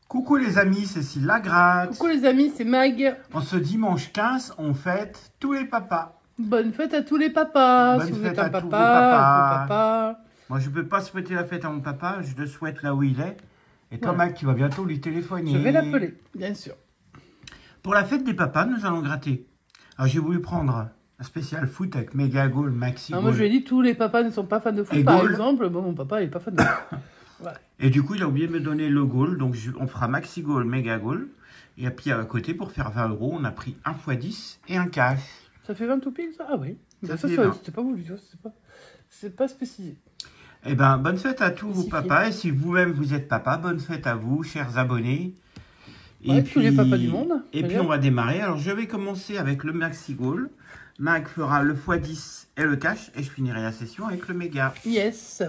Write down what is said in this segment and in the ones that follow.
Coucou les amis, c'est Cécile Lagratte. Coucou les amis, c'est Mag. En ce dimanche 15, on fête tous les papas. Bonne fête à tous les papas. Bonne si vous fête êtes à un tous vos papa, papas. Moi, je ne peux pas souhaiter la fête à mon papa, je le souhaite là où il est. Et toi, Voilà. Mag, tu vas bientôt lui téléphoner. Je vais l'appeler, bien sûr. Pour la fête des papas, nous allons gratter. Alors, j'ai voulu prendre un spécial foot avec Mega Goal, Maxi Alors, Goal. moi, je lui ai dit, tous les papas ne sont pas fans de foot, Et par goal. exemple. Bon, mon papa, il n'est pas fan de foot. Voilà. Et du coup, il a oublié de me donner le goal. Donc, on fera Maxi Goal, Mega Goal. Et puis, à côté, pour faire 20 €, on a pris 1 x 10 et un cash. Ça fait 20 tout pile, ça? Ah oui. Ça Ça, fait 20. c'était pas voulu, c'est pas spécifié. Eh bien, bonne fête à tous vos Spécifié. papas. Et si vous-même, vous êtes papa, bonne fête à vous, chers abonnés. Ouais, tous les papas du monde. Et puis, on va démarrer. Alors, je vais commencer avec le Maxi Goal. Mag fera le x10 et le cash. Et je finirai la session avec le méga. Yes.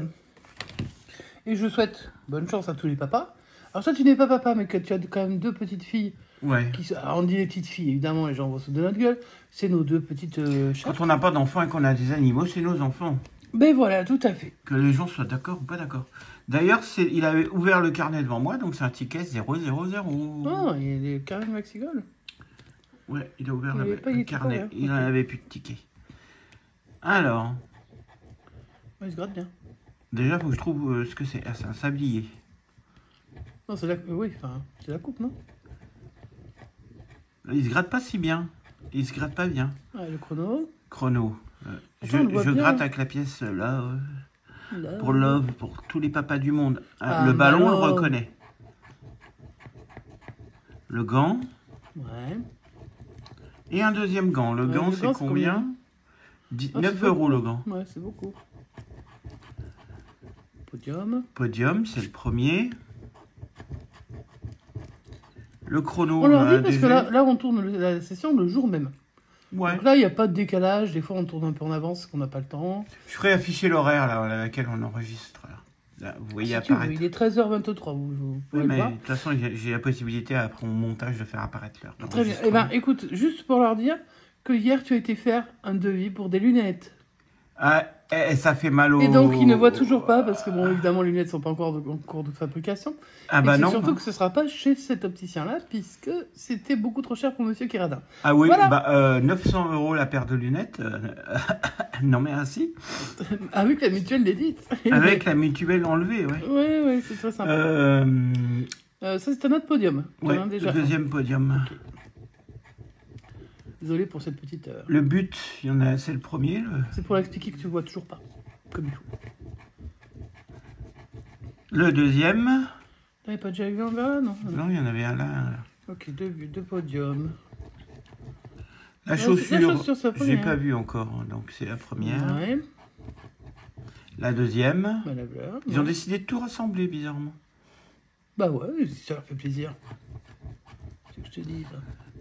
Et je souhaite bonne chance à tous les papas. Alors, toi, tu n'es pas papa, mais que tu as quand même deux petites filles. Ouais. Alors, on dit les petites filles, évidemment, les gens vont se de notre gueule. C'est nos deux petites chattes. Quand on n'a pas d'enfants et qu'on a des animaux, c'est nos enfants. Ben voilà, tout à fait. Que les gens soient d'accord ou pas d'accord. D'ailleurs, il avait ouvert le carnet devant moi, donc c'est un ticket 000. Oh, il y a des carrés de Maxigol. Ouais, il a ouvert Il avait pas le été carnet. ouvert, Il n'en ok. avait plus de tickets. Alors, Ouais, il se gratte bien. déjà, il faut que je trouve ce que c'est. Ah, c'est un sablier. Non, c'est la... oui, enfin, c'est la coupe, non? Il se gratte pas si bien. Il se gratte pas bien. Ah, le chrono. Chrono. Attends, on le voit je bien. gratte avec la pièce là. Là. Pour Love, pour tous les papas du monde. Ah, le ballon, on le Love. reconnaît. Le gant. Ouais. Et un deuxième gant. Le Ouais, gant, le c'est gant, c'est combien? Ah, 9 c'est € beaucoup. le gant. Ouais, c'est beaucoup. Podium. Podium, c'est le premier. Le chrono, On leur a dit parce que déjà. là, on tourne la session le jour même. Ouais. Donc là, il n'y a pas de décalage. Des fois, on tourne un peu en avance parce qu'on n'a pas le temps. Je ferai afficher l'horaire là, à laquelle on enregistre. Là, vous voyez Si tu veux, apparaître. il est 13h23, vous Oui, pouvez le mais voir. de toute façon, j'ai la possibilité après mon montage de faire apparaître l'heure. Très bien. Eh ben, écoute, juste pour leur dire que hier, tu as été faire un devis pour des lunettes. Ah, et ça fait mal au. Et donc, ils ne voient toujours pas, parce que, bon, évidemment, les lunettes ne sont pas encore en cours de fabrication. Ah Et bah c'est non. surtout que ce ne sera pas chez cet opticien-là, puisque c'était beaucoup trop cher pour Monsieur Kéradin. Ah oui, Voilà. bah 900 € la paire de lunettes. Non merci. Avec la mutuelle d'Edith. Avec la mutuelle enlevée, ouais. Oui, oui, c'est très sympa. Ça, c'est un autre podium. T'en Ouais, as déjà le un. deuxième podium. Ok. Désolé pour cette petite... Le but, il y en a, c'est le premier. C'est pour l'expliquer que tu vois toujours pas. Comme il faut. Le deuxième. T'avais pas déjà vu un là, non? Non, il y en avait un là. Ok, deux podiums. La Ouais, chaussure, la chaussure, c'est la j'ai première. pas vu encore, donc c'est la première. Ouais. La deuxième. Bah, la voilà. Ils ont décidé de tout rassembler, bizarrement. Bah ouais, ça leur fait plaisir. C'est ce que je te dis. Ça.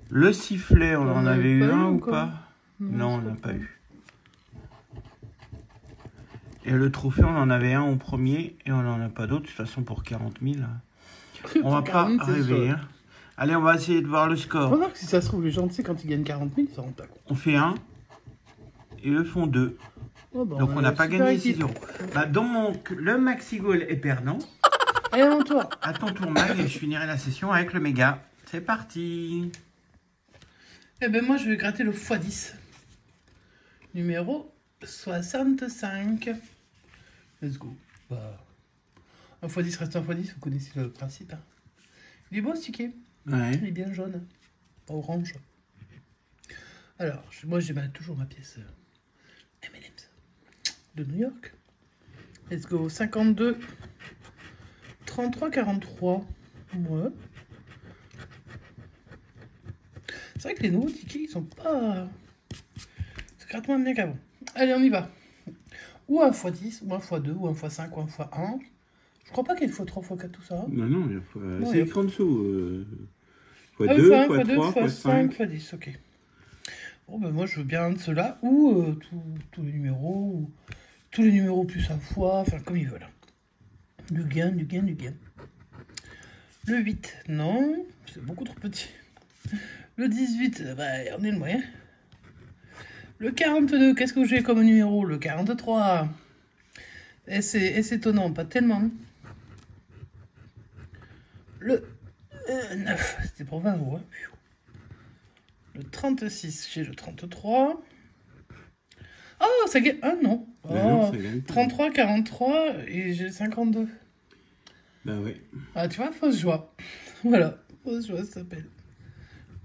Le sifflet, on en avait eu pas un ou encore. pas? Non, on c'est n'a pas pas eu. Et le trophée, on en avait un au premier et on n'en a pas d'autre. De toute façon, pour 40 000, on va pas 40 000, c'est rêver. chaud. Hein. Allez, on va essayer de voir le score. Remarque, si ça se trouve, les gens, tu sais, quand ils gagnent 40 000, ils s'en rendent pas compte. On fait 1 et eux font 2. Oh, bah, Donc on n'a pas super gagné équipe. 6 €. Bah, le Maxi Goal est perdant. Allez, avant toi. À ton tour, Mag, et je finirai la session avec le méga. C'est parti. Eh ben moi, je vais gratter le x10. Numéro 65. Let's go. Bah, un x10 reste un x10, vous connaissez le principe. Hein. Il est beau ce ticket. Ouais. Il est bien jaune. Pas orange. Alors, moi, j'ai toujours ma pièce M&M's de New York. Let's go. 52. 33, 43. Ouais. C'est vrai que les nouveaux tickets, ils sont pas... Ça gratte moins bien qu'avant. Allez, on y va. Ou un x10, ou un x2, ou un x5, ou un x1. Je crois pas qu'il y ait x3, x4, tout ça. Non, non, Non, c'est il y a- écrit en dessous. Ah, x2, x1, x3, x2, x5, x5. x10, ok. Bon, ben moi, je veux bien un de ceux-là, ou tous les numéros, ou tous les numéros plus un fois, enfin, comme ils veulent. Du gain, du gain, du gain. Le 8, non. C'est beaucoup trop petit. Le 18, bah, on est le moyen. Le 42, qu'est-ce que j'ai comme numéro? Le 43. Est-ce étonnant? Pas tellement. Le 9, c'était pour 20 euros. Hein. Le 36, j'ai le 33. Oh, ça gagne. Ah non. Oh, non, ça gagne pas. 33, 43 et j'ai 52. Bah oui. Ah, tu vois, fausse joie. Voilà, fausse joie, ça s'appelle.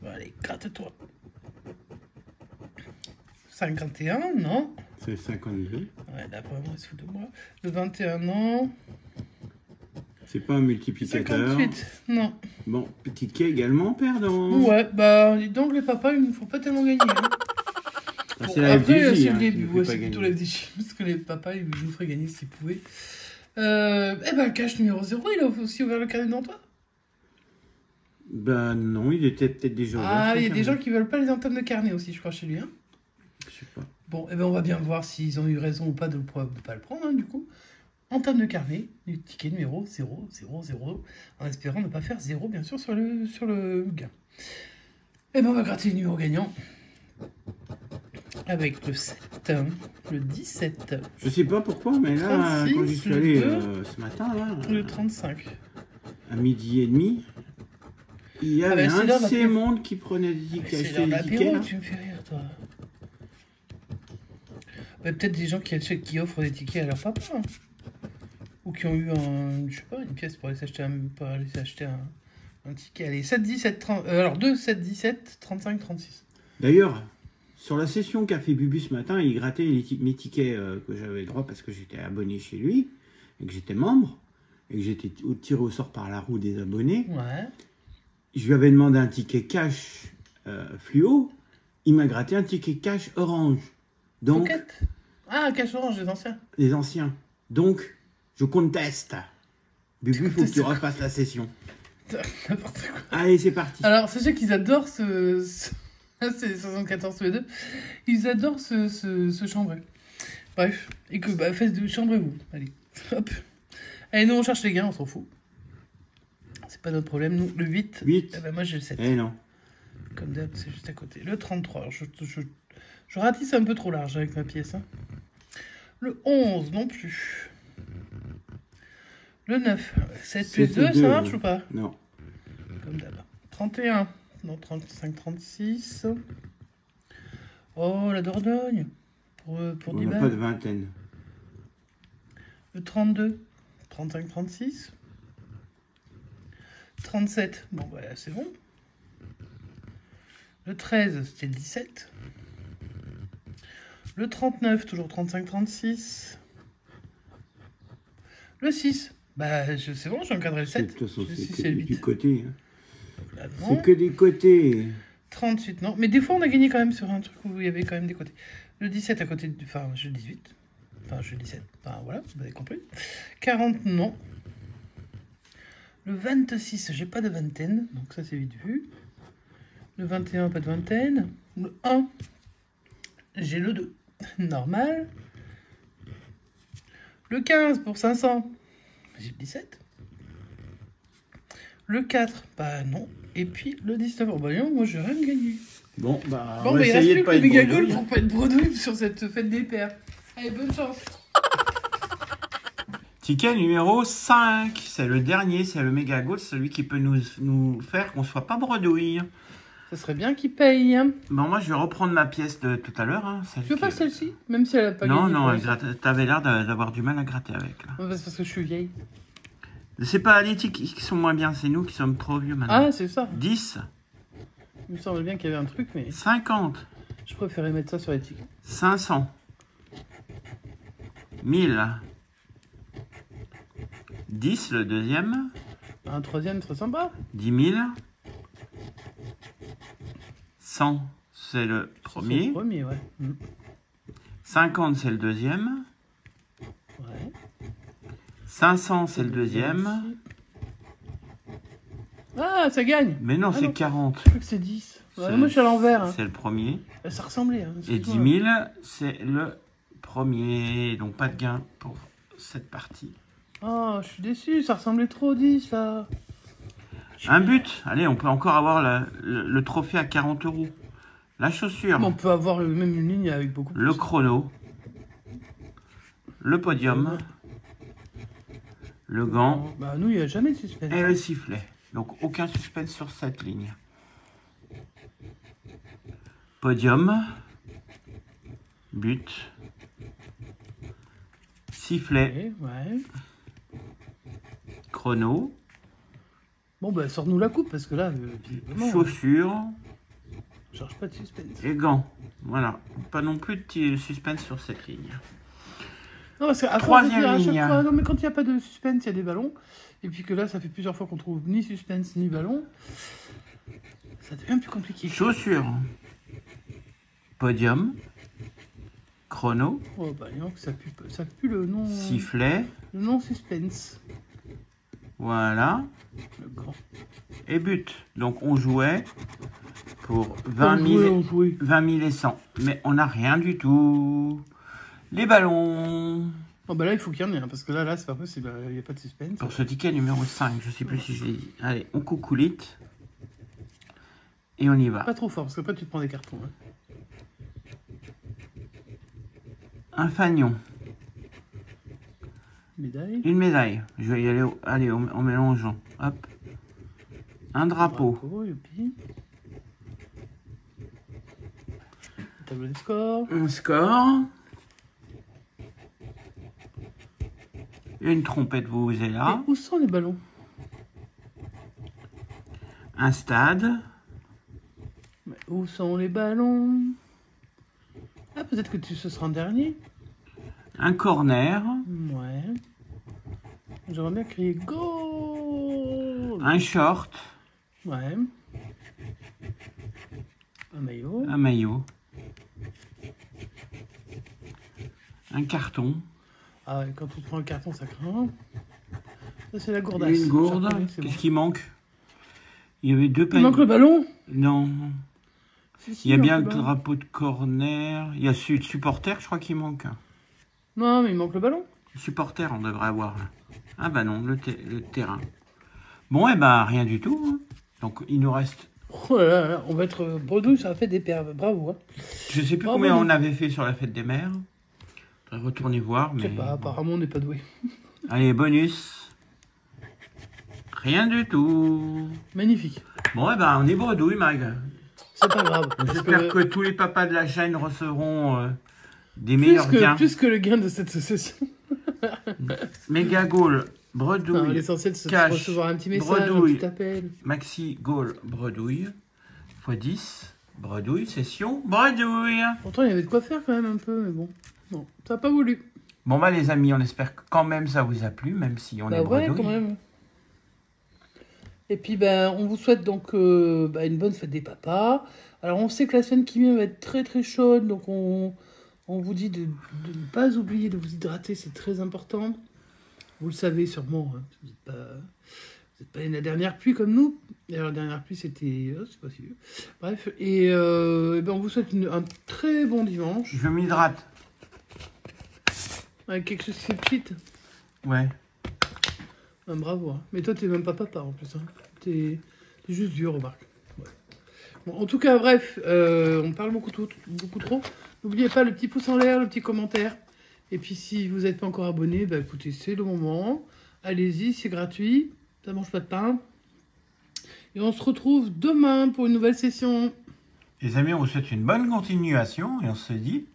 Bon, allez, gratte-toi. 51, non. C'est 52. Ouais, là, vraiment, il se fout de moi. Le 21, non. C'est pas un multiplicateur. 58, non. Bon, petit quai également perdant. Ouais, bah, dis donc, les papas, ils ne font pas tellement gagner. Hein. Ah, Bon, c'est la après, FDJ, c'est hein, le qui début. nous fait Ouais, pas c'est plutôt gagner. la FDJ. Parce que les papas, ils nous feraient gagner s'ils pouvaient. Eh ben, cache numéro 0, il a aussi ouvert le carnet devant toi. Bah non, il était peut-être déjà ouvert. Ah, il y a ce des gens carnet. qui veulent pas les entames de carnet aussi, je crois, chez lui. Hein. Je sais pas. Bon, eh ben, on va bien voir s'ils ont eu raison ou pas de ne pas le prendre, hein, du coup. Entame de carnet, du ticket numéro 0, 0, 0, en espérant ne pas faire 0, bien sûr, sur le gain. Eh ben, on va gratter le numéro gagnant. Avec le 7, le 17, Je sais pas pourquoi, mais là, 36, quand j'y suis le allé 2, ce matin, là, le 35. à 12h30, il y Ah avait bah, c'est un l'heure de de ces l'apéro. mondes qui prenait des tickets, C'est achetait l'heure de des tickets. l'apéro, Là. tu me fais rire, toi. Bah, peut-être des gens qui offrent des tickets à leur papa. Hein. Ou qui ont eu je sais pas, une pièce pour aller s'acheter un ticket. Allez, 7, 17, 30, alors 2, 7, 17, 35, 36. D'ailleurs, sur la session qu'a fait Bubu ce matin, il grattait mes tickets que j'avais droit parce que j'étais abonné chez lui et que j'étais membre et que j'étais tiré au sort par la roue des abonnés. Ouais. Je lui avais demandé un ticket cash fluo. Il m'a gratté un ticket cash orange. Donc, Pocket. Ah, cache orange, les anciens. les anciens. Donc, je conteste. Bubu, il faut que tu contestes quoi? refasses la session. N'importe quoi. Allez, c'est parti. Alors, sachez qu'ils adorent c'est 74 tous les deux. Ils adorent ce chambray. Bref. Et que, bah, chambrez-vous. Allez. Hop. Allez, nous, on cherche les gains, on s'en fout. C'est pas notre problème. Nous, le 8. 8. Eh ben, moi, j'ai le 7. Eh non. Comme d'hab, c'est juste à côté. Le 33. Alors, je ratisse un peu trop large avec ma pièce. Hein. Le 11, non plus. Le 9. 7 plus 2, ça marche ou pas? Non. Comme d'hab. 31. Non, 35, 36. Oh, la Dordogne. Pour On 10 n'a balles. pas de vingtaine. Le 32. 35, 36. 37. Bon, bah, c'est bon. Le 13, c'était le 17. Le 39, toujours 35, 36. Le 6. Bah, c'est bon, j'ai encadré le 7. De toute façon, Le c'est 6 que et le du 8. côté. Hein. Donc là, non. C'est que des côtés. 38, non. Mais des fois, on a gagné quand même sur un truc où il y avait quand même des côtés. Le 17 à côté du... Enfin, je le 18. Enfin, je le 17. Enfin, voilà, vous avez compris. 40, non. Le 26, j'ai pas de vingtaine. Donc ça, c'est vite vu. Le 21, pas de vingtaine. Le 1, j'ai le 2. Normal. Le 15 pour 500. J'ai le 17. Le 4, bah non. Et puis le 19. Oh bah non, moi j'ai rien gagné. Bon, bah, Bon, on va bah il reste essayer plus de que pas le être méga bredouille. goal pour pas être bredouille sur cette fête des pères. Allez, bonne chance. Ticket numéro 5. C'est le dernier, c'est le méga goal, celui qui peut nous faire qu'on soit pas bredouille. Ça serait bien qu'il paye. Hein. Bon, moi, je vais reprendre ma pièce de tout à l'heure. Hein, Tu veux pas celle-ci? Même si elle a pas Non, gagné. non, pour t'avais l'air d'avoir du mal à gratter avec. Là. Ouais, c'est parce que je suis vieille. C'est pas les tickets qui sont moins bien, c'est nous qui sommes trop vieux maintenant. Ah, c'est ça. 10, Il me semble bien qu'il y avait un truc, mais 50, je préférais mettre ça sur les tickets. 500, 1000, 10 le deuxième, Un troisième très sympa. 10 000, 100 c'est le C'est premier, le premier, ouais. 50 c'est le deuxième, Ouais. 500 c'est le deuxième, Ah, ça gagne. mais non Ah c'est non. 40. Je crois que c'est 10. Ouais, moi, je suis à l'envers. Hein. C'est le premier. Ça ressemblait. Hein, Et 10 000, c'est le premier. Donc pas de gain pour cette partie. Oh, je suis déçu. Ça ressemblait trop au 10, là. Un but. Allez, on peut encore avoir le trophée à 40 €. La chaussure. On peut avoir même une ligne avec beaucoup plus. Le chrono. Le podium. Le gant. Bah, nous, il n'y a jamais de suspense. Et le sifflet. Donc, aucun suspense sur cette ligne. Podium. But. Sifflet. Ouais. Chrono. Bon, bah, sors-nous la coupe, parce que là, Chaussures. Je cherche pas de suspense. Et gants. Voilà. Pas non plus de suspense sur cette ligne. Non, parce qu'à Troisième à chaque ligne. fois, non, mais quand il n'y a pas de suspense, il y a des ballons. Et puis que là, ça fait plusieurs fois qu'on trouve ni suspense ni ballon. Ça devient plus compliqué. Chaussures. Podium. Chrono. Oh, bah, non, ça pue le nom. Sifflet. Le non suspense. Voilà. Le grand. Et but. Donc on jouait pour 20 000 et 100. Mais on n'a rien du tout. Les ballons. Oh bah là, il faut qu'il y en ait un, parce que là c'est pas possible, il n'y a pas de suspense. Pour ce ticket numéro 5, je sais plus si je l'ai dit. Allez, on coucoulite. Et on y va. Pas trop fort, parce qu'après tu te prends des cartons. Hein. Un fanion. Médaille. Une médaille. Je vais y aller en mélangeant. Hop. Un drapeau. Youpi. Tableau des scores. Un score. Une trompette vous est là. Et où sont les ballons? Un stade. Mais où sont les ballons? Ah, peut-être que ce sera un dernier. Un corner. Ouais. J'aimerais bien crier goal. Un short. Ouais. Un maillot. Un maillot. Un carton. Ah ouais, quand on prend le carton, ça craint. Ça, c'est la gourdasse. Une gourde. Qu'est-ce qui manque? Il y avait deux paniers. Il manque le ballon? Non. Si, Il y a bien le drapeau de corner. Il y a celui de supporter, je crois qu'il manque. Non, mais il manque le ballon. Le supporter, on devrait avoir. Là. Ah bah non, le terrain. Bon, et ben rien du tout. Hein. Donc il nous reste... Oh là là, on va être bredouille sur la fête des pères. Bravo. Hein. Je sais plus combien on avait fait sur la fête des mères. Je vais retourner voir. Mais... Je sais pas, apparemment on n'est pas doué. Allez, bonus. Rien du tout. Magnifique. Bon, et ben on est bredouille, Mag. C'est pas grave. J'espère que tous les papas de la chaîne recevront des meilleurs gains. Plus que le gain de cette session. Méga Goal, bredouille. L'essentiel, c'est de cash, recevoir un petit message, bredouille, un petit appel. Maxi Goal, bredouille. x10, bredouille, session, bredouille. Pourtant, il y avait de quoi faire quand même un peu, mais bon. Non, ça n'a pas voulu. Bon, bah les amis, on espère que quand même ça vous a plu, même si on est bredouille. Ouais, quand même. Et puis, ben, on vous souhaite donc une bonne fête des papas. Alors, on sait que la semaine qui vient va être très très chaude, donc on vous dit de ne pas oublier de vous hydrater, c'est très important. Vous le savez sûrement, hein, vous n'êtes pas la dernière pluie comme nous. D'ailleurs, la dernière pluie, c'était... c'est pas si vieux. Bref, et ben, on vous souhaite un très bon dimanche. Je m'hydrate. Avec quelque chose qui fait pchit. Ouais. Ah, bravo. Hein. Mais toi, t'es même pas papa en plus. Hein. T'es juste vieux, remarque. Ouais. Bon, en tout cas, bref, on parle beaucoup trop. N'oubliez pas le petit pouce en l'air, le petit commentaire. Et puis, si vous n'êtes pas encore abonné, bah, écoutez, c'est le moment. Allez-y, c'est gratuit. Ça mange pas de pain. Et on se retrouve demain pour une nouvelle session. Les amis, on vous souhaite une bonne continuation et on se dit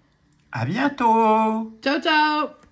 à bientôt. Ciao, ciao!